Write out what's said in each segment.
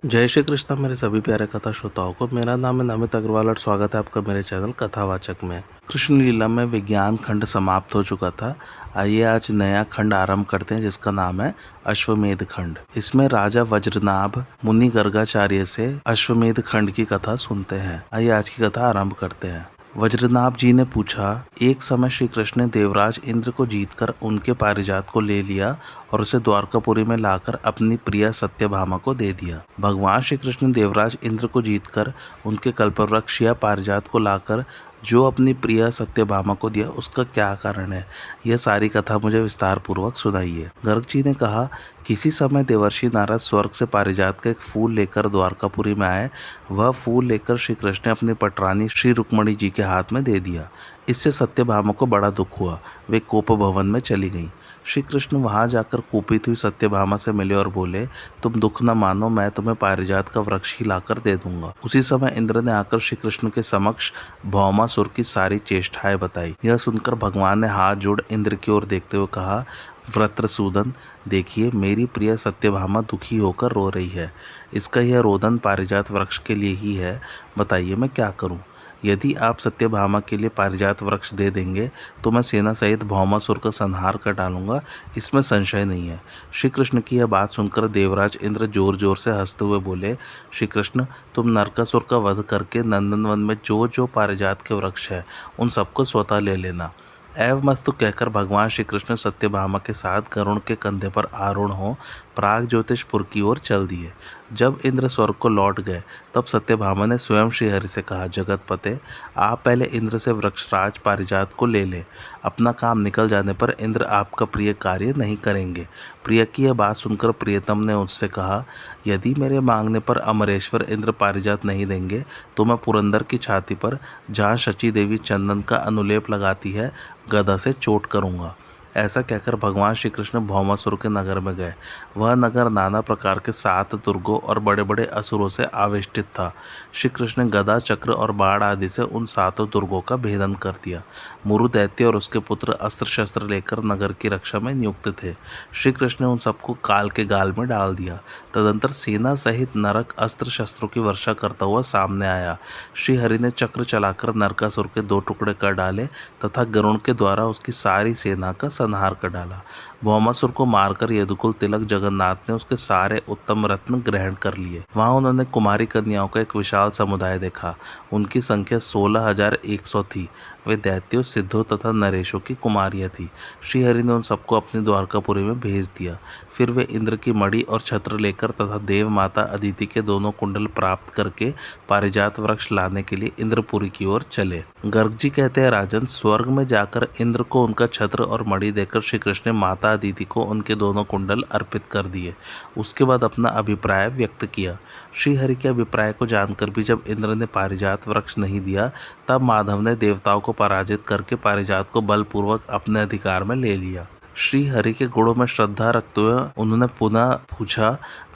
जय श्री कृष्ण मेरे सभी प्यारे कथा श्रोताओं को। मेरा नाम है नमित अग्रवाल और स्वागत है आपका मेरे चैनल कथावाचक में। कृष्ण लीला में विज्ञान खंड समाप्त हो चुका था। आइए आज नया खंड आरंभ करते हैं जिसका नाम है अश्वमेध खंड। इसमें राजा वज्रनाभ मुनि गर्गाचार्य से अश्वमेध खंड की कथा सुनते हैं। आइए आज की कथा आरंभ करते हैं। वज्रनाभ जी ने पूछा, एक समय श्री कृष्ण ने देवराज इंद्र को जीतकर उनके पारिजात को ले लिया और उसे द्वारकापुरी में लाकर अपनी प्रिया सत्यभामा को दे दिया। भगवान श्री कृष्ण ने देवराज इंद्र को जीतकर उनके कल्पवृक्ष या पारिजात को लाकर जो अपनी प्रिया सत्यभामा को दिया, उसका क्या कारण है? यह सारी कथा मुझे विस्तार पूर्वक सुनाइए। गर्ग जी ने कहा, किसी समय देवर्षि नारद स्वर्ग से पारिजात का एक फूल लेकर द्वारकापुरी में आए। वह फूल लेकर श्री कृष्ण ने अपनी पटरानी श्री रुक्मणी जी के हाथ में दे दिया। इससे सत्यभामा को बड़ा दुख हुआ। वे कोप भवन में चली गईं। श्री कृष्ण वहां जाकर कुपित हुई सत्यभामा से मिले और बोले, तुम दुख न मानो, मैं तुम्हें पारिजात का वृक्ष ही लाकर दे दूंगा। उसी समय इंद्र ने आकर श्री कृष्ण के समक्ष भौमासुर की सारी चेष्टाएं बताई। यह सुनकर भगवान ने हाथ जोड़ इंद्र की ओर देखते हुए कहा, वृत्रसूदन, देखिए मेरी प्रिय सत्यभामा दुखी होकर रो रही है। इसका यह रोदन पारिजात वृक्ष के लिए ही है। बताइए मैं क्या करूं? यदि आप सत्यभामा के लिए पारिजात वृक्ष दे देंगे तो मैं सेना सहित भौमासुर का संहार कर डालूंगा, इसमें संशय नहीं है। श्री कृष्ण की यह बात सुनकर देवराज इंद्र जोर जोर से हंसते हुए बोले, श्री कृष्ण, तुम नरकासुर का वध करके नंदनवन में जो जो पारिजात के वृक्ष है उन सबको स्वतः ले लेना। एवमस्तु कहकर भगवान श्री कृष्ण सत्यभामा के साथ गरुड़ के कंधे पर आरूढ़ हो प्राग ज्योतिषपुर की ओर चल दिए। जब इंद्र स्वर्ग को लौट गए तब सत्यभामा ने स्वयं श्रीहरि से कहा, जगतपते, आप पहले इंद्र से वृक्षराज पारिजात को ले लें। अपना काम निकल जाने पर इंद्र आपका प्रिय कार्य नहीं करेंगे। प्रिय की यह बात सुनकर प्रियतम ने उससे कहा, यदि मेरे मांगने पर अमरेश्वर इंद्र पारिजात नहीं देंगे तो मैं पुरंदर की छाती पर, जहाँ शची देवी चंदन का अनुलेप लगाती है, गदा से चोट करूंगा। ऐसा कहकर भगवान श्री कृष्ण भौमासुर के नगर में गए। वह नगर नाना प्रकार के 7 दुर्गों और बड़े बड़े असुरों से आवेष्टित था। श्री कृष्ण ने गदा, चक्र और बाण आदि से उन 7 दुर्गों का भेदन कर दिया। मुरु दैत्य और उसके पुत्र अस्त्र शस्त्र लेकर नगर की रक्षा में नियुक्त थे। श्री कृष्ण ने उन सबको काल के गाल में डाल दिया। तदंतर सेना सहित नरक अस्त्र शस्त्रों की वर्षा करता हुआ सामने आया। श्री हरि ने चक्र चलाकर नरकासुर के 2 टुकड़े कर डाले तथा गरुड़ के द्वारा उसकी सारी सेना का संहार कर डाला। भौमासुर को मारकर यदुकुल तिलक जगन्नाथ ने उसके सारे उत्तम रत्न ग्रहण कर लिए। वहां उन्होंने कुमारी कन्याओं का एक विशाल समुदाय देखा। उनकी संख्या 16,100 थी। वे दैत्यों, सिद्धों तथा नरेशों की कुमारियां थी। श्रीहरि ने उन सबको अपनी द्वारकापुरी में भेज दिया। फिर वे इंद्र की मणि और छत्र लेकर तथा देव माता अदिति के दोनों कुंडल प्राप्त करके पारिजात वृक्ष लाने के लिए इंद्रपुरी की ओर चले। गर्ग जी कहते हैं, राजन, स्वर्ग में जाकर इंद्र को उनका छत्र और मणि देकर श्री कृष्ण ने माता अदिति को उनके दोनों कुंडल अर्पित कर दिए। उसके बाद अपना अभिप्राय व्यक्त किया। श्रीहरि के अभिप्राय को जानकर भी जब इंद्र ने पारिजात वृक्ष नहीं दिया, तब माधव ने देवताओं को पराजित करके पारिजात को बलपूर्वक अपने अधिकार में ले लिया। श्री हरि के गुणों में श्रद्धा रखते हुए उन्होंने पुनः पूछा,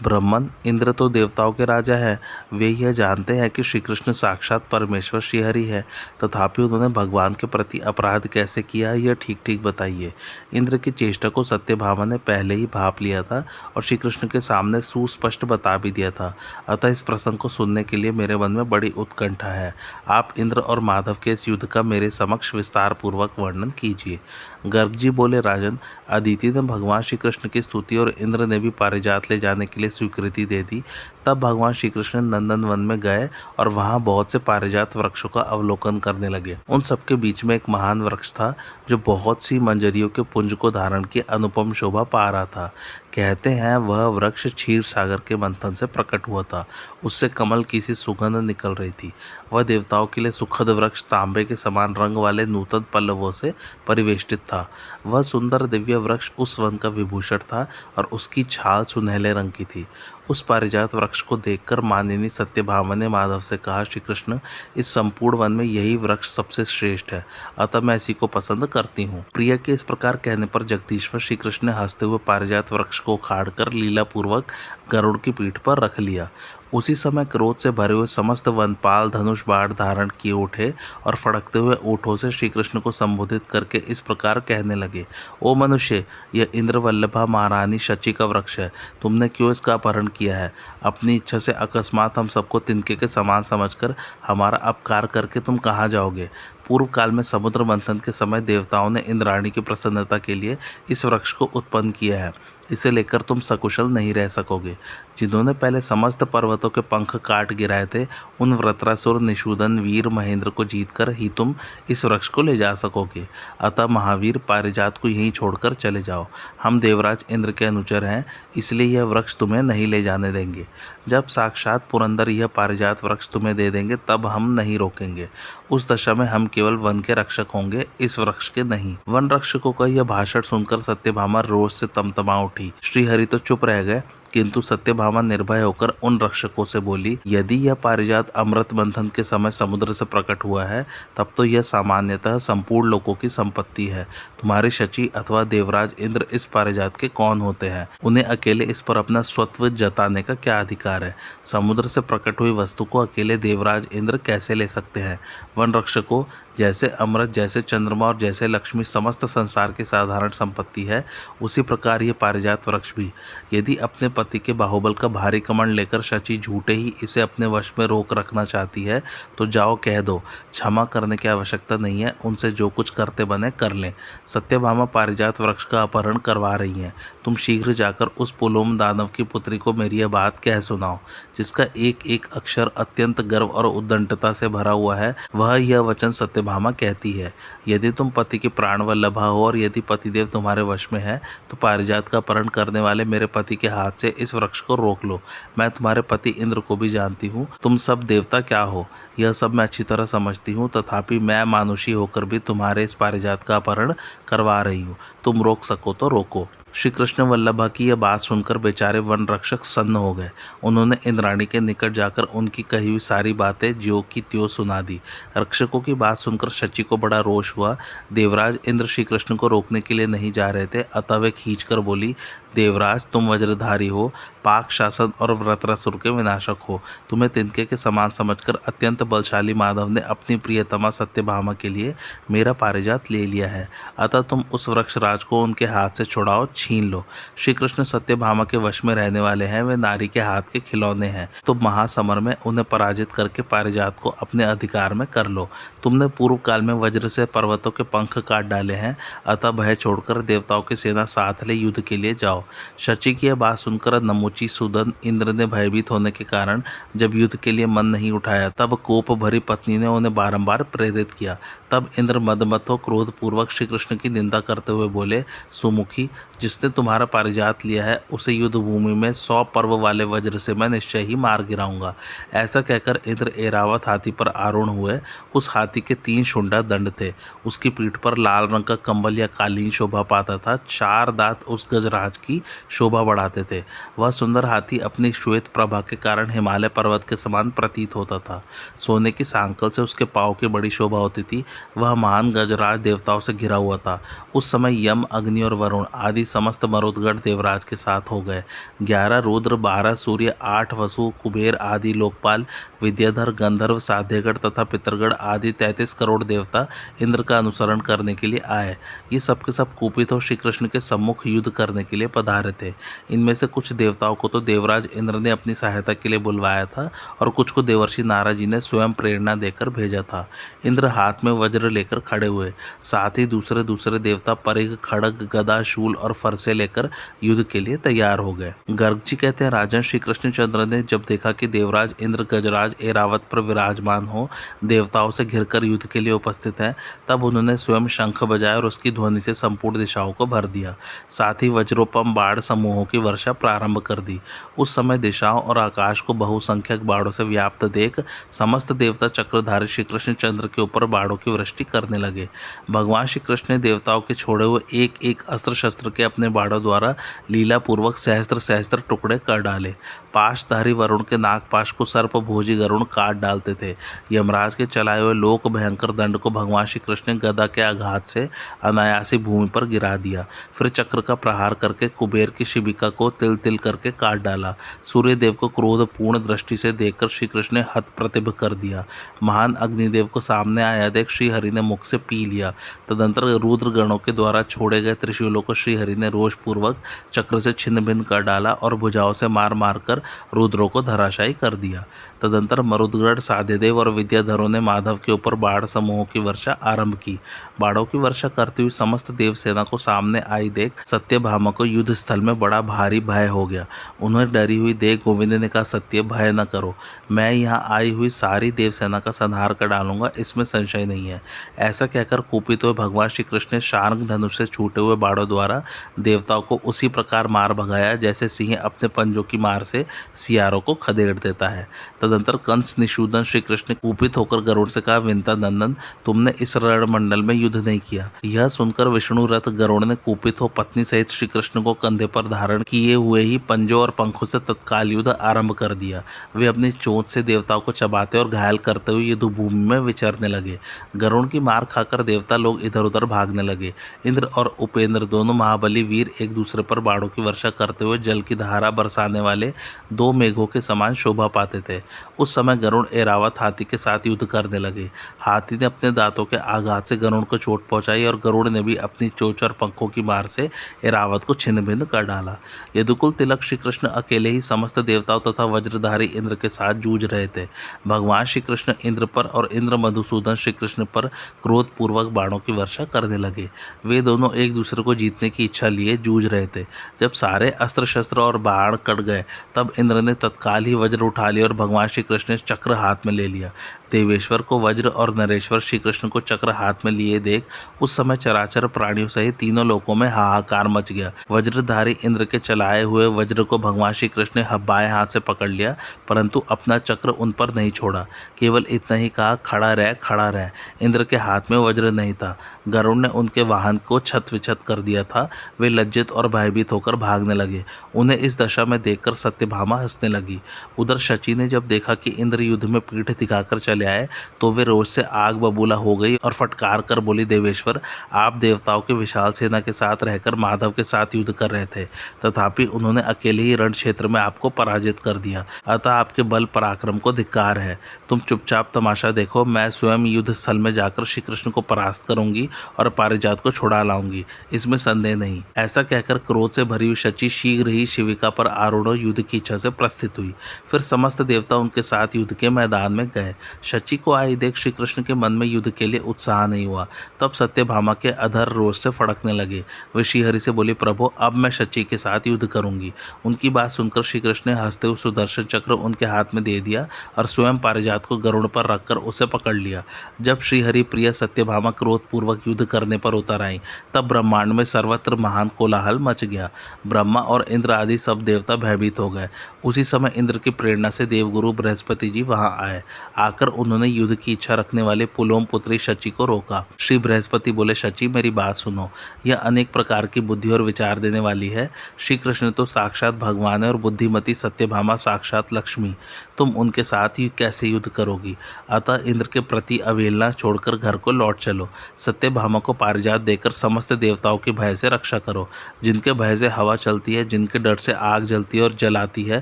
ब्रह्मन, इंद्र तो देवताओं के राजा हैं। वे यह जानते हैं कि श्री कृष्ण साक्षात परमेश्वर श्री हरि है, तथापि उन्होंने भगवान के प्रति अपराध कैसे किया, यह ठीक ठीक बताइए। इंद्र की चेष्टा को सत्यभामा ने पहले ही भाप लिया था और श्री कृष्ण के सामने सुस्पष्ट बता भी दिया था। अतः इस प्रसंग को सुनने के लिए मेरे मन में बड़ी उत्कंठा है। आप इंद्र और माधव के इस युद्ध का मेरे समक्ष विस्तार पूर्वक वर्णन कीजिए। गर्ग जी बोले, राजन, अदिति ने भगवान श्री कृष्ण की स्तुति और इंद्र ने भी पारिजात ले जाने के लिए स्वीकृति दे दी। तब भगवान श्री कृष्ण नंदन वन में गए और वहां बहुत से पारिजात वृक्षों का अवलोकन करने लगे। उन सबके बीच में एक महान वृक्ष था जो बहुत सी मंजरियों के पुंज को धारण किए अनुपम शोभा पा रहा था। कहते हैं वह वृक्ष क्षीर सागर के मंथन से प्रकट हुआ था। उससे कमल की सी सुगंध निकल रही थी। वह देवताओं के लिए सुखद वृक्ष तांबे के समान रंग वाले नूतन पल्लवों से परिवेष्टित था। वह सुंदर दिव्य वृक्ष उस वन का विभूषण था और उसकी छाल सुनहले रंग की थी। उस पारिजात वृक्ष को देखकर मानिनी सत्यभामा ने माधव से कहा, श्री कृष्ण, इस संपूर्ण वन में यही वृक्ष सबसे श्रेष्ठ है, अतः मैं इसी को पसंद करती हूँ। प्रिय के इस प्रकार कहने पर जगदीश्वर श्री कृष्ण ने हंसते हुए पारिजात वृक्ष को उखाड़कर लीलापूर्वक गरुड़ की पीठ पर रख लिया। उसी समय क्रोध से भरे हुए समस्त वनपाल धनुष बाण धारण किए उठे और फड़कते हुए ओठों से श्री कृष्ण को संबोधित करके इस प्रकार कहने लगे। ओ मनुष्य, यह इंद्रवल्लभा महारानी शची का वृक्ष है। तुमने क्यों इसका अपहरण किया है? अपनी इच्छा से अकस्मात हम सबको तिनके के समान समझकर हमारा अपकार करके तुम कहाँ जाओगे? पूर्व काल में समुद्र मंथन के समय देवताओं ने इंद्राणी की प्रसन्नता के लिए इस वृक्ष को उत्पन्न किया है। इसे लेकर तुम सकुशल नहीं रह सकोगे। जिन्होंने पहले समस्त पर्वतों के पंख काट गिराए थे, उन वृत्रासुर निषूदन वीर महेंद्र को जीतकर ही तुम इस वृक्ष को ले जा सकोगे। अतः महावीर, पारिजात को यहीं छोड़कर चले जाओ। हम देवराज इंद्र के अनुचर हैं, इसलिए यह वृक्ष तुम्हें नहीं ले जाने देंगे। जब साक्षात पुरंदर यह पारिजात वृक्ष तुम्हें दे देंगे तब हम नहीं रोकेंगे। उस दशा में हम केवल वन के रक्षक होंगे, इस वृक्ष के नहीं। वन रक्षकों का यह भाषण सुनकर सत्यभामा रोष से तमतमा उठी। श्रीहरि तो चुप रह गए, किंतु सत्यभामा निर्भय होकर उन रक्षकों से बोली, यदि यह पारिजात अमृत मंथन के समय समुद्र से प्रकट हुआ है, तब तो यह सामान्यतः संपूर्ण लोगों की संपत्ति है। तुम्हारे शची अथवा देवराज इंद्र इस पारिजात के कौन होते हैं? उन्हें अकेले इस पर अपना स्वत्व जताने का क्या अधिकार है? समुद्र से प्रकट हुई वस्तु को अकेले देवराज इंद्र कैसे ले सकते हैं? वन रक्षकों, जैसे अमृत, जैसे चंद्रमा और जैसे लक्ष्मी समस्त संसार की साधारण संपत्ति है, उसी प्रकार ये पारिजात वृक्ष भी। यदि अपने पति के बाहुबल का भारी कमंड लेकर शची झूठे ही इसे अपने वश में रोक रखना चाहती है, तो जाओ कह दो, क्षमा करने की आवश्यकता नहीं है, उनसे जो कुछ करते बने कर लें। सत्यभामा पारिजात वृक्ष का अपहरण करवा रही हैं। तुम शीघ्र जाकर उस पुलोम दानव की पुत्री को मेरी यह बात कह सुनाओ, जिसका एक एक अक्षर अत्यंत गर्व और उद्दंडता से भरा हुआ है। वह यह वचन सत्यभामा कहती है, यदि तुम पति की प्राण वल्लभा हो और यदि पतिदेव तुम्हारे वश में है, तो पारिजात का अपहरण करने वाले मेरे पति के हाथ से इस वृक्ष को रोक लो। मैं तुम्हारे पति इंद्र को भी जानती हूँ। तुम सब देवता क्या हो, यह सब मैं अच्छी तरह समझती हूँ, तथापि मैं मानुषी होकर भी तुम्हारे इस पारिजात का अपहरण करवा रही हूँ। तुम रोक सको तो रोको। श्री कृष्ण वल्लभा की यह बात सुनकर बेचारे वन रक्षक सन्न हो गए। उन्होंने इंद्राणी के निकट जाकर उनकी कही हुई सारी बातें ज्यों की त्यों सुना दी। रक्षकों की बात सुनकर शची को बड़ा रोष हुआ। देवराज इंद्र श्री कृष्ण को रोकने के लिए नहीं जा रहे थे, अतः वे खींचकर बोली, देवराज, तुम वज्रधारी हो, पाक शासन और वृत्रासुर के विनाशक हो। तुम्हें तिनके के समान समझकर अत्यंत बलशाली माधव ने अपनी प्रियतमा सत्यभामा के लिए मेरा पारिजात ले लिया है। अतः तुम उस वृक्ष राज को उनके हाथ से छुड़ाओ, छीन लो। श्री कृष्ण सत्यभामा के वश में रहने वाले हैं, वे नारी के हाथ के खिलौने हैं। तुम महासमर में उन्हें पराजित करके पारिजात को अपने अधिकार में कर लो। तुमने पूर्व काल में वज्र से पर्वतों के पंख काट डाले हैं, अतः भय छोड़कर देवताओं की सेना साथ ले युद्ध के लिए जाओ। शची की यह बात सुनकर नमुची सुदन इंद्र ने भयभीत होने के कारण जब युद्ध के लिए मन नहीं उठाया, तब कोप भरी पत्नी ने उन्हें बारंबार प्रेरित किया। तब इंद्र मदमथ हो क्रोध पूर्वक श्री कृष्ण की निंदा करते हुए बोले, सुमुखी, जिसने तुम्हारा पारिजात लिया है उसे युद्ध भूमि में 100 पर्व वाले वज्र से मैं निश्चय ही मार गिराऊंगा। ऐसा कहकर इंद्र एरावत हाथी पर आरूढ़ हुए। उस हाथी के 3 शुंडा दंड थे। उसकी पीठ पर लाल रंग का कंबल या कालीन शोभा पाता था। 4 दांत उस गजराज की शोभा बढ़ाते थे। वह सुंदर हाथी अपनी श्वेत प्रभा के कारण हिमालय पर्वत के समान प्रतीत होता था। सोने की सांकल से उसके पांव की बड़ी शोभा होती थी। वह महान गजराज देवताओं से घिरा हुआ था। उस समय यम, अग्नि और वरुण आदि समस्त मरुदगढ़ देवराज के साथ हो गए। 11 रुद्र, 12 सूर्य, 8 वसु, कुबेर आदि लोकपाल, विद्याधर, गंधर्व, साध्यगढ़ तथा पितरगढ़ आदि 33 करोड़ देवता इंद्र का अनुसरण करने के लिए आए। ये सब के सब कुपित हो श्री कृष्ण के सम्मुख युद्ध करने के लिए पधारे थे। इनमें से कुछ देवताओं को तो देवराज इंद्र ने अपनी सहायता के लिए बुलवाया था और कुछ को देवर्षि नारद जी ने स्वयं प्रेरणा देकर भेजा था। इंद्र हाथ में वज्र लेकर खड़े हुए, साथ ही दूसरे दूसरे देवता परिघ, खड़ग, गदा, शूल और फरसे लेकर युद्ध के लिए तैयार हो गए। गर्ग जी कहते हैं, राजन श्री कृष्णचंद्र ने जब देखा कि देवराज इंद्र गजराज एरावत पर विराजमान हो देवताओं से घिरकर युद्ध के लिए उपस्थित हैं, तब उन्होंने स्वयं शंख बजाया और उसकी ध्वनि से संपूर्ण दिशाओं को भर दिया। साथ ही वज्रोपम बाढ़ समूहों की वर्षा प्रारंभ कर दी। उस समय दिशाओं और आकाश को बहुसंख्यक बाढ़ों से व्याप्त देख समस्त देवता चक्रधारी श्री कृष्णचंद्र के ऊपर बाढ़ों की वृष्टि करने लगे। भगवान श्री कृष्ण ने देवताओं के छोड़े हुए एक एक अस्त्र शस्त्र के अपने अपने बाणों द्वारा लीलापूर्वक सहस्त्र सहस्त्र टुकड़े कर डाले। पाशधारी वरुण के नागपाश को सर्पभोजी गरुड़ काट डालते थे। यमराज के चलाए हुए लोक भयंकर दंड को भगवान श्री कृष्ण ने गदा के आघात से अनायासी भूमि पर गिरा दिया। फिर चक्र का प्रहार करके कुबेर की शिबिका को तिल तिल करके काट डाला। सूर्यदेव को क्रोधपूर्ण दृष्टि से देखकर श्री कृष्ण ने हतप्रतिभ कर दिया। महान अग्निदेव को सामने आया देख श्रीहरि ने मुख से पी लिया। तदंतर रुद्र गणों के द्वारा छोड़े गए त्रिशूलों को श्रीहरि ने रोषपूर्वक चक्र से छिन्न भिन्न कर डाला और भुजाओं से मार मार कर रुद्रों को धराशायी कर दिया। तदंतर मरुदगढ़ साध्यदेव और विद्याधरों ने माधव के ऊपर बाण समूहों की वर्षा आरंभ की। बाणों की वर्षा करती हुई समस्त देवसेना को सामने आई देख सत्यभामा को युद्ध स्थल में बड़ा भारी भय हो गया। उन्हें डरी हुई देख गोविंद ने कहा, सत्य भय न करो, मैं यहाँ आई हुई सारी देवसेना का संहार कर डालूंगा, इसमें संशय नहीं है। ऐसा कहकर कुपित हुए भगवान श्री कृष्ण ने शार्ंग धनुष से छूटे हुए बाणों द्वारा देवताओं को उसी प्रकार मार भगाया जैसे सिंह अपने पंजों की मार से सियारों को खदेड़ देता है। तदंतर कंस निषूदन श्री कृष्ण ने कुपित होकर गरुड़ से कहा, विंता नंदन, तुमने इस रणमंडल में युद्ध नहीं किया। यह सुनकर विष्णु रथ गरुड़ ने कुपित हो पत्नी सहित श्री कृष्ण को कंधे पर धारण किए हुए ही पंजों और पंखों से तत्काल युद्ध आरंभ कर दिया। वे अपनी चोंच से देवताओं को चबाते और घायल करते हुए युद्ध भूमि में विचरने लगे। गरुड़ की मार खाकर देवता लोग इधर उधर भागने लगे। इंद्र और उपेंद्र दोनों महाबली वीर एक दूसरे पर बाणों की वर्षा करते हुए जल की धारा बरसाने वाले दो मेघों के समान शोभा पाते थे। उस समय गरुड़ ऐरावत हाथी के साथ युद्ध करने लगे। हाथी ने अपने दांतों के आघात से गरुड़ को चोट पहुंचाई और गरुड़ ने भी अपनी चोंच और पंखों की मार से ऐरावत को छिन्न भिन्न कर डाला। यदुकुल तिलक श्री कृष्ण अकेले ही समस्त देवताओं तथा वज्रधारी इंद्र के साथ जूझ रहे थे। भगवान श्री कृष्ण इंद्र पर और इंद्र मधुसूदन श्री कृष्ण पर क्रोधपूर्वक बाणों की वर्षा करने लगे। वे दोनों एक दूसरे को जीतने की इच्छा लिए जूझ रहे थे। जब सारे अस्त्र शस्त्र और बाण कट गए तब इंद्र ने तत्काल ही वज्र उठा लिया और भगवान श्री कृष्ण ने चक्र हाथ में ले लिया। देवेश्वर को वज्र और नरेश्वर श्री कृष्ण को चक्र हाथ में लिए देख उस समय चराचर प्राणियों सहित तीनों लोकों में हाहाकार मच गया। वज्रधारी इंद्र के चलाए हुए वज्र को भगवान श्री कृष्ण ने बाएं हाथ से पकड़ लिया, परंतु अपना चक्र उन पर नहीं छोड़ा। केवल इतना ही कहा, खड़ा रह खड़ा रह। इंद्र के हाथ में वज्र नहीं था। गरुड़ ने उनके वाहन को छत विछत कर दिया था। वे लज्जित और भयभीत होकर भागने लगे। उन्हें इस दशा में देखकर सत्यभामा हंसने लगी। उधर शची ने जब देखा कि इंद्र युद्ध में पीठ दिखाकर चले आए तो वे रोष से आग बबूला हो गई और फटकार कर बोली, देवेश्वर, आप देवताओं के विशाल सेना के साथ रहकर माधव के साथ युद्ध कर रहे थे, तथापि उन्होंने अकेले ही रण क्षेत्र में आपको पराजित कर दिया। अतः आपके बल पराक्रम को धिक्कार है। तुम चुपचाप तमाशा देखो, मैं स्वयं युद्ध स्थल में जाकर श्री कृष्ण को परास्त करूंगी और पारिजात को छुड़ा लाऊंगी, इसमें संदेह नहीं। ऐसा कहकर क्रोध से भरी हुई शची शीघ्र ही शिविका पर आरूढ़ युद्ध की इच्छा से प्रस्थित हुई। फिर समस्त देवता उनके साथ युद्ध के मैदान में गए। शची को आई देख श्री कृष्ण के मन में युद्ध के लिए उत्साह नहीं हुआ। तब सत्यभामा के अधर रोष से फड़कने लगे। वे श्रीहरि से बोली, प्रभु, अब मैं शची के साथ युद्ध करूंगी। उनकी बात सुनकर श्री कृष्ण ने हंसते हुए सुदर्शन चक्र उनके हाथ में दे दिया और स्वयं पारिजात को गरुड़ पर रखकर उसे पकड़ लिया। जब श्रीहरि प्रिय सत्यभामा क्रोधपूर्वक युद्ध करने पर उतर आई तब ब्रह्मांड में सर्वत्र महान कोलाहल मच गया। ब्रह्मा और इंद्र आदि सब देवता भयभीत हो गए। उसी समय इंद्र की प्रेरणा से देवगुरु बृहस्पति जी वहां आए। आकर उन्होंने युद्ध की इच्छा रखने वाले पुलोम पुत्री शची को रोका। श्री बृहस्पति बोले, शची, मेरी बात सुनो, यह अनेक प्रकार की बुद्धि और विचार देने वाली है। श्री कृष्ण तो साक्षात भगवान है और बुद्धिमती सत्यभामा साक्षात लक्ष्मी। तुम उनके साथ ही कैसे युद्ध करोगी? अतः इंद्र के प्रति अवहेलना छोड़कर घर को लौट चलो। सत्यभामा को पारिजात देकर समस्त देवताओं के भय से रक्षा करो। जिनके भय से हवा चलती है, जिनके डर से आग जलती है और जलाती है,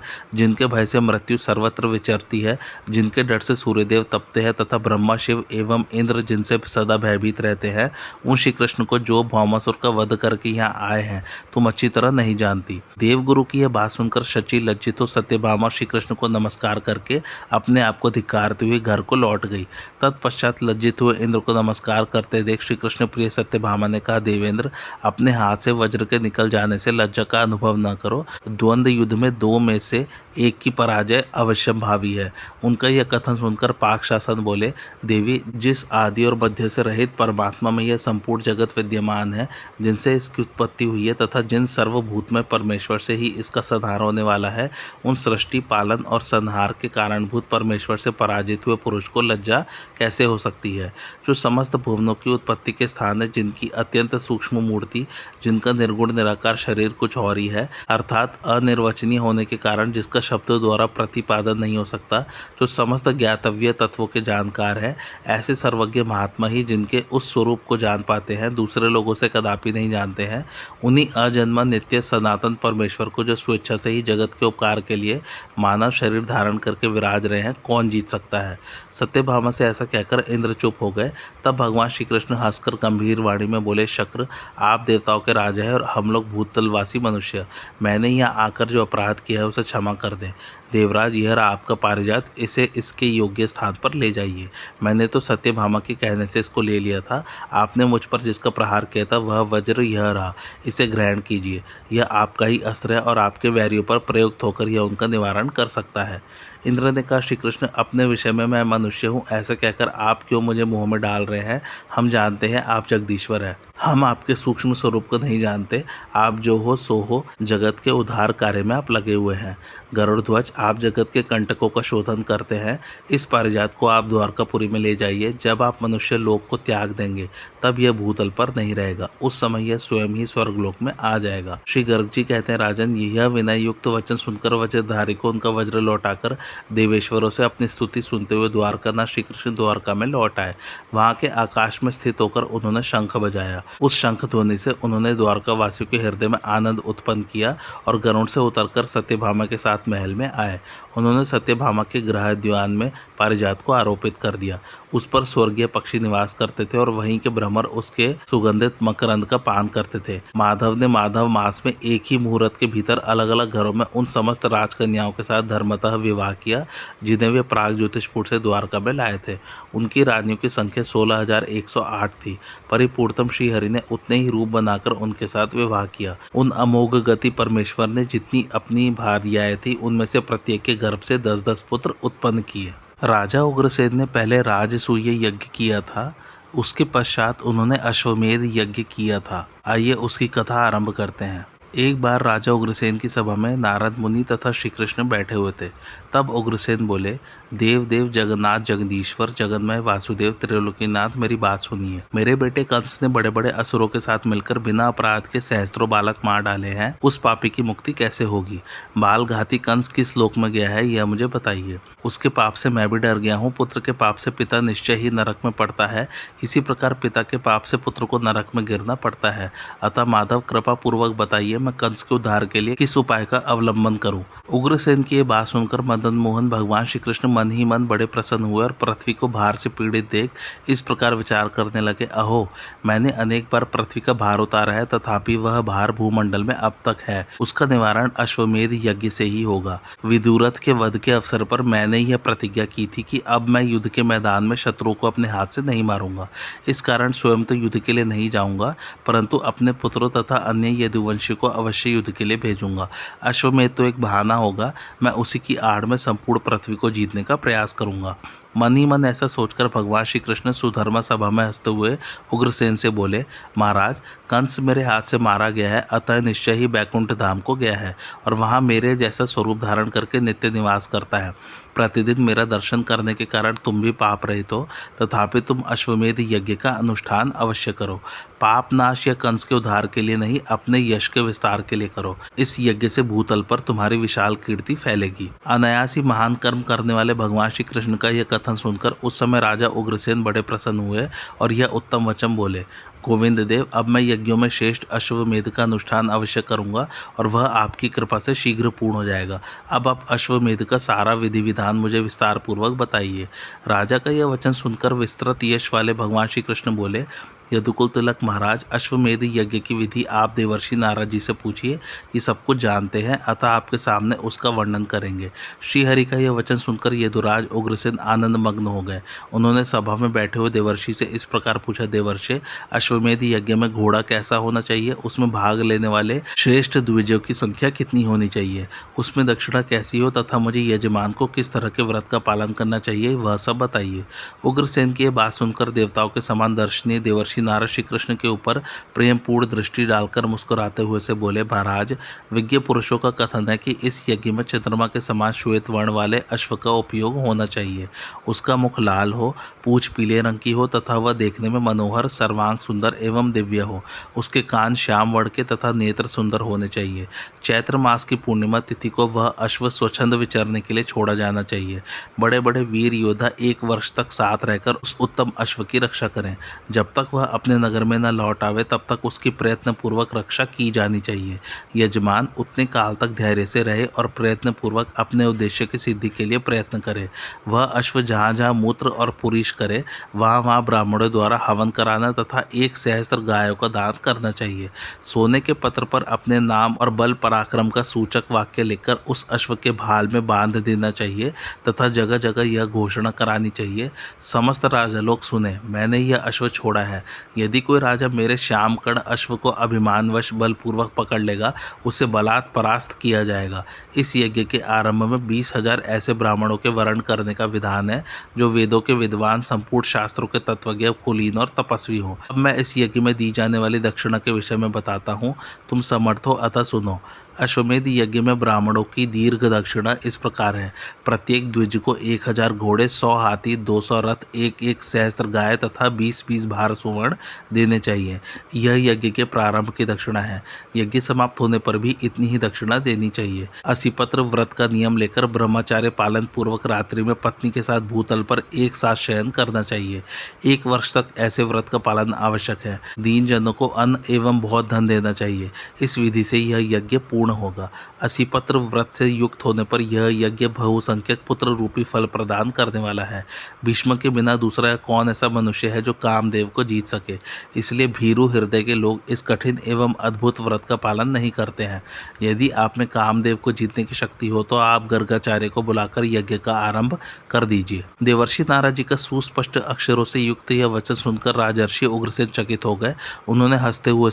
जिनके भय से मृत्यु सर्वत्र विचरती है, जिनके डर से सूर्यदेव तपते हैं तथा ब्रह्मा, शिव एवं इंद्र जिनसे सदा भयभीत रहते हैं, उन श्री कृष्ण को जो भौमासुर का वध करके यहाँ आए हैं तुम अच्छी तरह नहीं जानती। देवगुरु की यह बात सुनकर शची लज्जित हो सत्यभामा श्री कृष्ण को नमस्कार करके अपने आप को धिक्कारते हुए घर को लौट गई। तत्पश्चात लज्जित हुए इंद्र को नमस्कार करते देख श्री कृष्ण प्रिय सत्यभामा ने कहा, देवेंद्र, अपने हाथ से वज्र के निकल जाने से लज्जा का अनुभव न करो। द्वंद्व युद्ध में दो में से एक की पराजय अवश्यंभावी है। उनका यह कथन सुनकर पाक शासन बोले, देवी, जिस आदि और मध्य से रहित परमात्मा में यह संपूर्ण जगत विद्यमान है, जिनसे इसकी उत्पत्ति हुई है तथा जिन सर्वभूत में परमेश्वर से ही इसका संहार होने वाला है, उन सृष्टि, पालन और संहार के कारणभूत परमेश्वर से पराजित हुए पुरुष को लज्जा कैसे हो सकती है? जो समस्त भुवनों की उत्पत्ति के स्थान है, जिनकी अत्यंत सूक्ष्म मूर्ति, जिनका उनका निर्गुण निराकार शरीर कुछ और ही है, अर्थात अनिर्वचनीय होने के कारण जिसका शब्दों द्वारा प्रतिपादन नहीं हो सकता, जो समस्त ज्ञातव्य तत्वों के जानकार है। ऐसे सर्वज्ञ महात्मा ही जिनके उस स्वरूप को जान पाते हैं, दूसरे लोगों से कदापि नहीं जानते हैं। उन्हीं अजन्मा नित्य सनातन परमेश्वर को जो स्वेच्छा से ही जगत के उपकार के लिए मानव शरीर धारण करके विराज रहे हैं, कौन जीत सकता है। सत्यभामा से ऐसा कहकर इंद्र चुप हो गए। तब भगवान श्री कृष्ण हंसकर गंभीर वाणी में बोले, शक्र, आप देवताओं के राजा हैं और हम लोग भूतलवासी मनुष्य। मैंने यहाँ आकर जो अपराध किया है उसे क्षमा कर दें। देवराज, यह रहा आपका पारिजात, इसे इसके योग्य स्थान पर ले जाइए। मैंने तो सत्यभामा के कहने से इसको ले लिया था। आपने मुझ पर जिसका प्रहार किया था वह वज्र यह रहा, इसे ग्रहण कीजिए। यह आपका ही अस्त्र है और आपके वैरियों पर प्रयुक्त होकर यह उनका निवारण कर सकता है। इंद्र ने कहा, श्री कृष्ण, अपने विषय में मैं मनुष्य हूँ ऐसा कहकर आप क्यों मुझे मुँह में डाल रहे हैं। हम जानते हैं आप जगदीश्वर हैं। हम आपके सूक्ष्म स्वरूप को नहीं जानते। आप जो हो सो हो, जगत के उद्धार कार्य में आप लगे हुए हैं। गरुड़ ध्वज, आप जगत के कंटकों का शोधन करते हैं। इस पारिजात को आप द्वारकापुरी में ले जाइए। जब आप मनुष्य लोक को त्याग देंगे तब यह भूतल पर नहीं रहेगा। उस समय यह स्वयं ही स्वर्गलोक में आ जाएगा। श्री गर्ग जी कहते हैं, राजन, यह विनय युक्त वचन सुनकर वज्रधारी को उनका वज्र लौटाकर देवेश्वरों से अपनी स्तुति सुनते हुए द्वारकानाथ श्री कृष्ण द्वारका में लौट आए। वहां के आकाश में स्थित होकर उन्होंने शंख बजाया। उस शंख ध्वनि से उन्होंने द्वारका वासियों के हृदय में आनंद उत्पन्न किया और गरुड़ से उतरकर सत्यभामा के साथ महल में आए। उन्होंने सत्यभामा के गृह द्वान में पारिजात को आरोपित कर दिया। उस पर स्वर्गीय पक्षी निवास करते थे और वहीं के भ्रमर उसके सुगंधित मकरंद का पान करते थे। माधव ने माधव मास में एक ही मुहूर्त के भीतर अलग अलग घरों में उन समस्त राजकन्याओं के साथ धर्मतः विवाह किया जिन्हें वे प्राग ज्योतिषपुर से द्वारका में लाए थे। उनकी रानियों की संख्या 16,108 थी। परिपूर्णतम श्रीहरि ने उतने ही रूप बनाकर उनके साथ विवाह किया। उन अमोघ गति परमेश्वर ने जितनी अपनी भार्याएं थी उनमें से प्रत्येक के गर्भ से 10-10 पुत्र उत्पन्न किए। राजा उग्रसेन ने पहले राजसूय यज्ञ किया था, उसके पश्चात उन्होंने अश्वमेध यज्ञ किया था। आइए उसकी कथा आरंभ करते हैं। एक बार राजा उग्रसेन की सभा में नारद मुनि तथा श्री कृष्ण बैठे हुए थे। तब उग्रसेन बोले, देव देव जगन्नाथ जगदीश्वर जगन्मय वासुदेव त्रिलोकीनाथ, मेरी बात सुनिए। मेरे बेटे कंस ने बड़े बड़े असुरों के साथ मिलकर बिना अपराध के सहस्त्रों बालक मार डाले हैं। उस पापी की मुक्ति कैसे होगी? बाल घाती कंस किस लोक में गया है, यह मुझे बताइए। उसके पाप से मैं भी डर गया हूँ। पुत्र के पाप से पिता निश्चय ही नरक में पड़ता है, इसी प्रकार पिता के पाप से पुत्र को नरक में गिरना पड़ता है। अतः माधव, कृपा पूर्वक बताइए, मैं कंस के उद्धार के लिए किस उपाय का अवलंबन करूं? उग्रसेन की ये बात सुनकर मदन मोहन भगवान श्री कृष्ण मन ही मन बड़े प्रसन्न हुए और पृथ्वी को भार से पीड़ित देख इस प्रकार विचार करने लगे, अहो, मैंने अनेक बार पृथ्वी का भार उतारा है, तथापि वह भार भूमंडल में अब तक है। उसका निवारण अश्वमेध यज्ञ से ही होगा। विदुरथ के वध के अवसर पर मैंने यह प्रतिज्ञा की थी कि अब मैं युद्ध के मैदान में शत्रुओं को अपने हाथ से नहीं मारूंगा। इस कारण स्वयं तो युद्ध के लिए नहीं जाऊंगा, परंतु अपने पुत्रों तथा अन्य यदुवंशियों को अवश्य युद्ध के लिए भेजूंगा। अश्वमेध तो एक बहाना होगा, मैं उसी की आड़ में संपूर्ण पृथ्वी को जीतने का प्रयास करूंगा। मन ही मन ऐसा सोचकर भगवान श्री कृष्ण सुधर्मा सभा में हंसते हुए उग्रसेन से बोले, महाराज, कंस मेरे हाथ से मारा गया है, अतः निश्चय ही बैकुंठ धाम को गया है और वहां मेरे जैसा स्वरूप धारण करके नित्य निवास करता है। प्रतिदिन मेरा दर्शन करने के कारण तुम भी पाप रहित हो, तथापि तुम अश्वमेध यज्ञ का अनुष्ठान अवश्य करो। पाप नाश या कंस के उद्धार के लिए नहीं, अपने यश के विस्तार के लिए करो। इस यज्ञ से भूतल पर तुम्हारी विशाल कीर्ति फैलेगी। अनायास ही महान कर्म करने वाले भगवान श्री कृष्ण का यह कथन सुनकर उस समय राजा उग्रसेन बड़े प्रसन्न हुए और यह उत्तम वचन बोले, गोविंद देव, अब मैं यज्ञों में श्रेष्ठ अश्वमेध का अनुष्ठान अवश्य करूंगा और वह आपकी कृपा से शीघ्र पूर्ण हो जाएगा। अब आप अश्वमेध का सारा विधि विधान मुझे विस्तार पूर्वक बताइए। राजा का यह वचन सुनकर विस्तृत यश वाले भगवान श्री कृष्ण बोले, यदुकुल तिलक महाराज, अश्वमेध यज्ञ की विधि आप देवर्षि नारद जी से पूछिए, ये सब कुछ जानते हैं, अतः आपके सामने उसका वर्णन करेंगे। श्रीहरि का यह वचन सुनकर यदुराज उग्रसेन आनंद मग्न हो गए। उन्होंने सभा में बैठे हुए देवर्षि से इस प्रकार पूछा, देवर्षि, अश्वमेध यज्ञ में घोड़ा कैसा होना चाहिए? उसमें भाग लेने वाले श्रेष्ठ द्विजों की संख्या कितनी होनी चाहिए? उसमें दक्षिणा कैसी हो तथा मुझे यजमान को किस तरह के व्रत का पालन करना चाहिए, वह सब बताइए। उग्रसेन की यह बात सुनकर देवताओं के समान दर्शनीय देवर्षि नारद श्री कृष्ण के ऊपर प्रेम पूर्ण दृष्टि डालकर मुस्कुराते हुए से बोले, महाराज, विज्ञ पुरुषों का कथन है कि इस यज्ञ में चंद्रमा के समान श्वेत वर्ण वाले अश्व का उपयोग होना चाहिए। उसका मुख लाल हो, पूंछ पीले रंग की हो तथा वह देखने में मनोहर, सर्वांग सुंदर सुंदर एवं दिव्य हो। उसके कान श्याम वर्ण के तथा नेत्र सुंदर होने चाहिए। चैत्र मास की पूर्णिमा तिथि को वह अश्व स्वच्छंद विचरने के लिए छोड़ा जाना चाहिए। बड़े बड़े वीर योद्धा 1 वर्ष तक साथ रहकर उस उत्तम अश्व की रक्षा करें। जब तक वह अपने नगर में न लौट आवे तब तक उसकी प्रयत्नपूर्वक रक्षा की जानी चाहिए। यजमान उतने काल तक धैर्य से रहे और प्रयत्नपूर्वक अपने उद्देश्य की सिद्धि के लिए प्रयत्न करे। वह अश्व जहाँ जहाँ मूत्र और पुरीश करे वहाँ वहाँ ब्राह्मणों द्वारा हवन कराना तथा 1 सहस्त्र गायों का दान करना चाहिए। सोने के पत्र पर अपने नाम और बल पराक्रम का सूचक वाक्य लिखकर उस अश्व के भाल में बांध देना चाहिए तथा जगह जगह यह घोषणा करानी चाहिए, समस्त राजा लोग सुने, मैंने यह अश्व छोड़ा है। यदि कोई राजा मेरे श्यामकर्ण अश्व को अभिमानवश बलपूर्वक पकड़ लेगा उसे बलात् परास्त किया जाएगा। इस यज्ञ के आरंभ में 20,000 ऐसे ब्राह्मणों के वर्ण करने का विधान है जो वेदों के विद्वान, संपूर्ण शास्त्रों के तत्वज्ञ, कुलीन और तपस्वी हों। अब मैं इस यज्ञ में दी जाने वाली दक्षिणा के विषय में बताता हूँ, तुम समर्थ हो अतः सुनो। अश्वमेध यज्ञ में ब्राह्मणों की दीर्घ दक्षिणा इस प्रकार है। प्रत्येक द्विज को 1000 घोड़े, 100 हाथी, 200 रथ, 1-1 सहस्त्र गाय तथा 20-20 भार सुवर्ण देने चाहिए। यह यज्ञ के प्रारंभ की दक्षिणा है। यज्ञ समाप्त होने पर भी इतनी ही दक्षिणा देनी चाहिए। असिपत्र व्रत का नियम लेकर ब्रह्मचार्य पालन पूर्वक रात्रि में पत्नी के साथ भूतल पर एक साथ शयन करना चाहिए। 1 वर्ष तक ऐसे व्रत का पालन आवश्यक है। दीन जनों को अन्न एवं बहुत धन देना चाहिए। इस विधि से यह यज्ञ पूर्ण होगा। असिपत्र व्रत से युक्त होने पर यह यज्ञ बहुसंख्यक पुत्र रूपी फल प्रदान करने वाला है। भीष्म के बिना दूसरा कौन ऐसा मनुष्य है जो कामदेव को जीत सके। इसलिए भीरु हृदय के लोग इस कठिन एवं अद्भुत व्रत का पालन नहीं करते हैं। यदि आप में कामदेव को जीतने की शक्ति हो तो आप गर्गाचार्य को बुलाकर यज्ञ का आरंभ कर दीजिए। देवर्षि नारद जी का सुस्पष्ट अक्षरों से युक्त यह वचन सुनकर राजर्षि उग्रसेन चकित हो गए। उन्होंने हंसते हुए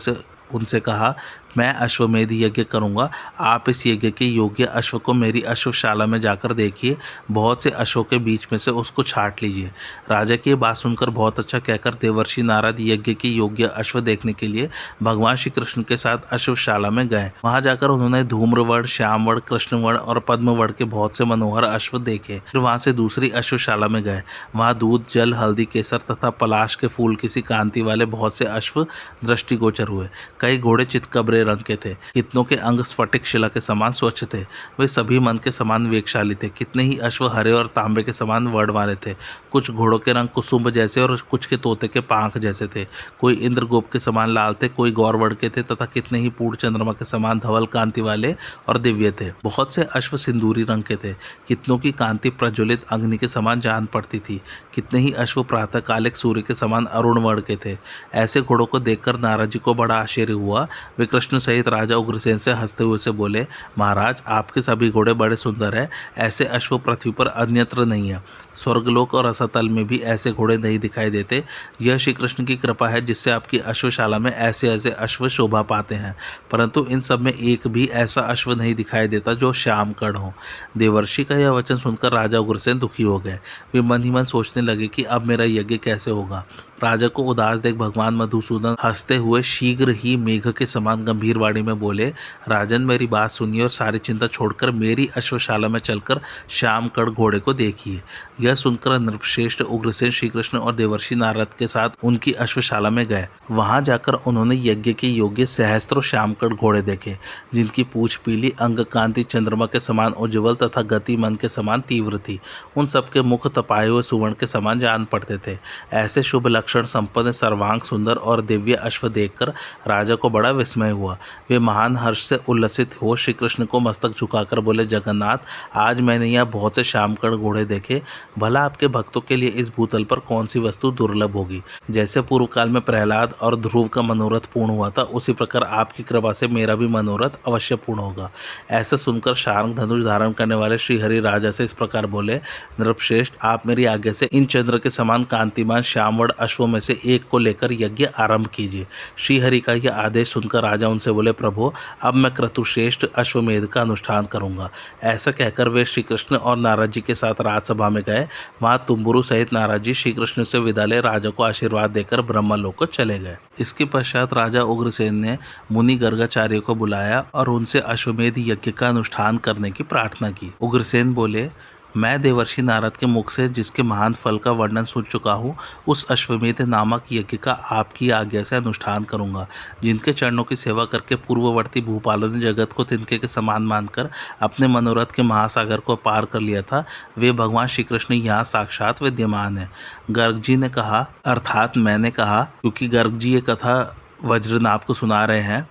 उनसे कहा, मैं अश्वमेध यज्ञ करूंगा। आप इस यज्ञ के योग्य अश्व को मेरी अश्वशाला में जाकर देखिए। बहुत से अश्वों के बीच में से उसको छांट लीजिए। राजा की बात सुनकर बहुत अच्छा कहकर देवर्षि नारद यज्ञ के योग्य अश्व देखने के लिए भगवान श्री कृष्ण के साथ अश्वशाला में गए। वहां जाकर उन्होंने धूम्रवर्ण, श्यामवर्ण, कृष्णवर्ण और पद्मवर्ण के बहुत से मनोहर अश्व देखे। फिर वहां से दूसरी अश्वशाला में गए। वहां दूध, जल, हल्दी, केसर तथा पलाश के फूल किसी कांति वाले बहुत से अश्व दृष्टिगोचर हुए। कई घोड़े चितकबरे रंग के थे। कितनों के अंग स्फटिक शिला के समान स्वच्छ थे। वे सभी मन के समान वेगशाली थे। कितने ही अश्व हरे और तांबे के समान वर्ण वाले थे। कुछ घोड़ों के रंग कुसुम्भ जैसे और कुछ के तोते के पांख जैसे थे। कोई इंद्रगोप के समान लाल थे, कोई गौरवर्ण के थे तथा कितने ही पूर्ण चंद्रमा के समान धवल कांति वाले और दिव्य थे। बहुत से अश्व सिंदूरी रंग के थे। कितनों की कांति प्रज्वलित अग्नि के समान जान पड़ती थी। कितने ही अश्व प्रातःकालिक सूर्य के समान अरुण वर्ण के थे। ऐसे घोड़ों को देखकर नारद जी को बड़ा आश्चर्य हुआ। वे कृष्ण सहित राजा उग्रसेन से हंसते हुए से बोले, महाराज, आपके सभी घोड़े बड़े सुंदर हैं। ऐसे अश्व पृथ्वी पर अन्यत्र नहीं है। स्वर्गलोक और रसातल में भी ऐसे घोड़े नहीं दिखाई देते। यह श्री कृष्ण की कृपा है जिससे आपकी अश्वशाला में ऐसे ऐसे अश्व शोभा पाते हैं। परंतु इन सब में एक भी ऐसा अश्व नहीं दिखाई देता जो श्यामकर्ण हो। देवर्षि का यह वचन सुनकर राजा उग्रसेन दुखी हो गए। वे मन ही मन सोचने लगे कि अब मेरा यज्ञ कैसे होगा। राजा को उदास देख भगवान मधुसूदन हंसते हुए शीघ्र ही मेघ के समान गंभीर वाणी में बोले, राजन, मेरी बात सुनिए और सारी चिंता छोड़कर मेरी अश्वशाला में चलकर श्यामकर्ण घोड़े को देखिए। यह सुनकर नृपश्रेष्ठ उग्रसेन श्री कृष्ण और देवर्षि नारद के साथ उनकी अश्वशाला में गए। वहां जाकर उन्होंने यज्ञ के योग्य सहस्त्रों श्यामकर्ण घोड़े देखे, जिनकी पूंछ पीली, अंग कांति चंद्रमा के समान उज्ज्वल तथा गति मन के समान तीव्र थी। उन सबके मुख तपाए हुए सुवर्ण के समान जान पड़ते थे। ऐसे शुभ लक्षण संपन्न, सर्वांग सुंदर और दिव्य अश्व देखकर राजा को बड़ा विस्मय हुआ। वे महान हर्ष से उल्लसित हो श्री कृष्ण को मस्तक झुकाकर बोले, जगन्नाथ, आज मैंने यहाँ बहुत से श्यामकर्ण घोड़े देखे। भला आपके भक्तों के लिए इस भूतल पर कौन सी वस्तु दुर्लभ होगी। जैसे पूर्व काल में प्रहलाद और ध्रुव का मनोरथ पूर्ण हुआ था, उसी प्रकार आपकी कृपा से मेरा भी मनोरथ अवश्य पूर्ण होगा। ऐसा सुनकर शार्ंग धनुष धारण करने वाले श्रीहरि राजा से इस प्रकार बोले, नृपश्रेष्ठ, आप मेरी आज्ञा से इन चंद्र के समान कांतिमान श्यामवर्ण अश्वों में से एक को लेकर यज्ञ आरंभ कीजिए। श्रीहरि का यह आदेश सुनकर राजा उनसे बोले, प्रभु, अब मैं क्रतुश्रेष्ठ अश्वमेध का अनुष्ठान करूंगा। ऐसा कहकर वे श्री कृष्ण और नारद जी के साथ राजसभा में गए। वहां तुम्बुरु सहित नारद जी श्री कृष्ण से विदा ले राजा को आशीर्वाद देकर ब्रह्मलोक को चले गए। इसके पश्चात राजा उग्रसेन ने मुनि गर्गाचार्य को बुलाया और उनसे अश्वमेध यज्ञ का अनुष्ठान करने की प्रार्थना की। उग्रसेन बोले, मैं देवर्षि नारद के मुख से जिसके महान फल का वर्णन सुन चुका हूँ, उस अश्वमेध नामक यज्ञ का आपकी आज्ञा से अनुष्ठान करूँगा। जिनके चरणों की सेवा करके पूर्ववर्ती भूपालों ने जगत को तिनके के समान मानकर अपने मनोरथ के महासागर को पार कर लिया था, वे भगवान श्री कृष्ण यहाँ साक्षात विद्यमान है। गर्ग जी ने कहा, अर्थात मैंने कहा, क्योंकि गर्ग जी ये कथा वज्रनाभ को सुना रहे हैं।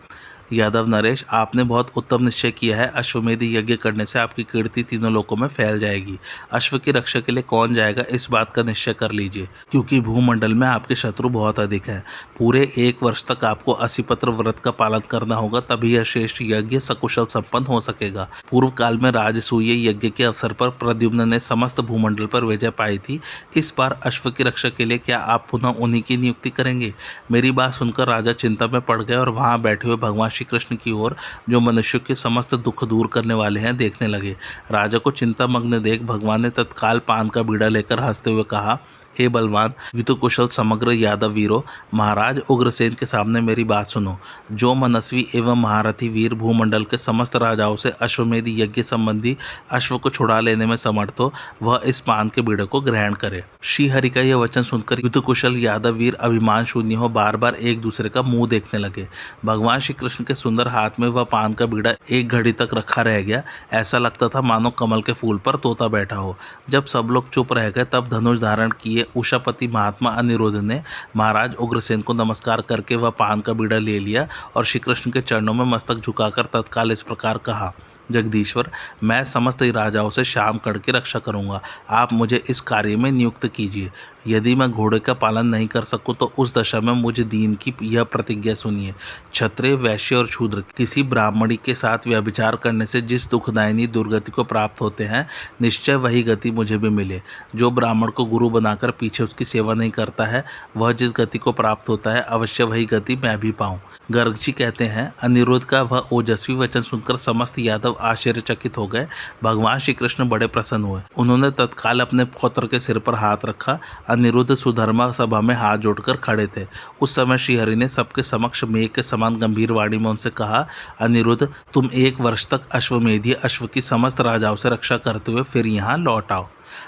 यादव नरेश, आपने बहुत उत्तम निश्चय किया है। अश्वमेध यज्ञ करने से आपकी कीर्ति तीनों लोकों में फैल जाएगी। अश्व की रक्षा के लिए कौन जाएगा, इस बात का निश्चय कर लीजिए, क्योंकि भूमंडल में आपके शत्रु बहुत अधिक हैं। पूरे 1 वर्ष तक आपको 80 पत्र व्रत का पालन करना होगा, तभी यह श्रेष्ठ यज्ञ सकुशल संपन्न हो सकेगा। पूर्व काल में राजसूय यज्ञ के अवसर पर प्रद्युम्न ने समस्त भूमंडल पर विजय पाई थी। इस बार अश्व की रक्षा के लिए क्या आप पुनः उन्हीं की नियुक्ति करेंगे? मेरी बात सुनकर राजा चिंता में पड़ गए और वहां बैठे हुए भगवान श्री कृष्ण की ओर, जो मनुष्य के समस्त दुख दूर करने वाले हैं, देखने लगे। राजा को चिंतामग्न देख भगवान ने तत्काल पान का बीड़ा लेकर हंसते हुए कहा, हे बलवान युद्ध कुशल समग्र यादव वीरों, महाराज उग्रसेन के सामने मेरी बात सुनो। जो मनस्वी एवं महारथी वीर भूमंडल के समस्त राजाओं से अश्वमेध यज्ञ संबंधी अश्व को छुड़ा लेने में समर्थ हो, वह इस पान के बीड़े को ग्रहण करे। श्री हरि का यह वचन सुनकर युद्ध कुशल यादव वीर अभिमान शून्य हो बार बार एक दूसरे का मुंह देखने लगे। भगवान श्री कृष्ण के सुंदर हाथ में वह पान का बीड़ा एक घड़ी तक रखा रह गया। ऐसा लगता था मानो कमल के फूल पर तोता बैठा हो। जब सब लोग चुप रह गए, तब धनुष धारण किए उषापति महात्मा अनिरुद्ध ने महाराज उग्रसेन को नमस्कार करके वह पान का बीड़ा ले लिया और श्री कृष्ण के चरणों में मस्तक झुकाकर तत्काल इस प्रकार कहा, जगदीश्वर, मैं समस्त राजाओं से शाम करके रक्षा करूंगा। आप मुझे इस कार्य में नियुक्त कीजिए। यदि मैं घोड़े का पालन नहीं कर सकूं तो उस दशा में मुझे दीन की यह प्रतिज्ञा सुनिए। क्षत्रिय, वैश्य और शूद्र किसी ब्राह्मणी के साथ व्यभिचार करने से जिस दुखदायिनी दुर्गति को प्राप्त होते हैं, निश्चय वही गति मुझे भी मिले। जो ब्राह्मण को गुरु बनाकर पीछे उसकी सेवा नहीं करता है, वह जिस गति को प्राप्त होता है, अवश्य वही गति मैं भी पाऊँ। गर्ग जी कहते हैं, अनिरुद्ध का वह ओजस्वी वचन सुनकर समस्त यादव आश्चर्यचकित हो गए। भगवान श्री कृष्ण बड़े प्रसन्न हुए। उन्होंने तत्काल अपने पुत्र के सिर पर हाथ रखा। अनिरुद्ध सुधर्मा सभा में हाथ जोड़कर खड़े थे। उस समय श्रीहरि ने सबके समक्ष मेघ के समान गंभीर वाणी में उनसे कहा, अनिरुद्ध, तुम 1 वर्ष तक अश्वमेधीय अश्व की समस्त राजाओं से रक्षा करते हुए फिर यहाँ लौट आओ।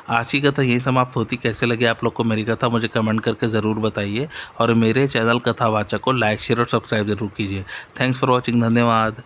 आज की कथा यही समाप्त होती। कैसे लगे आप लोग को मेरी कथा, मुझे कमेंट करके ज़रूर बताइए और मेरे चैनल कथावाचक को लाइक, शेयर और सब्सक्राइब जरूर कीजिए। Thanks for watching. धन्यवाद।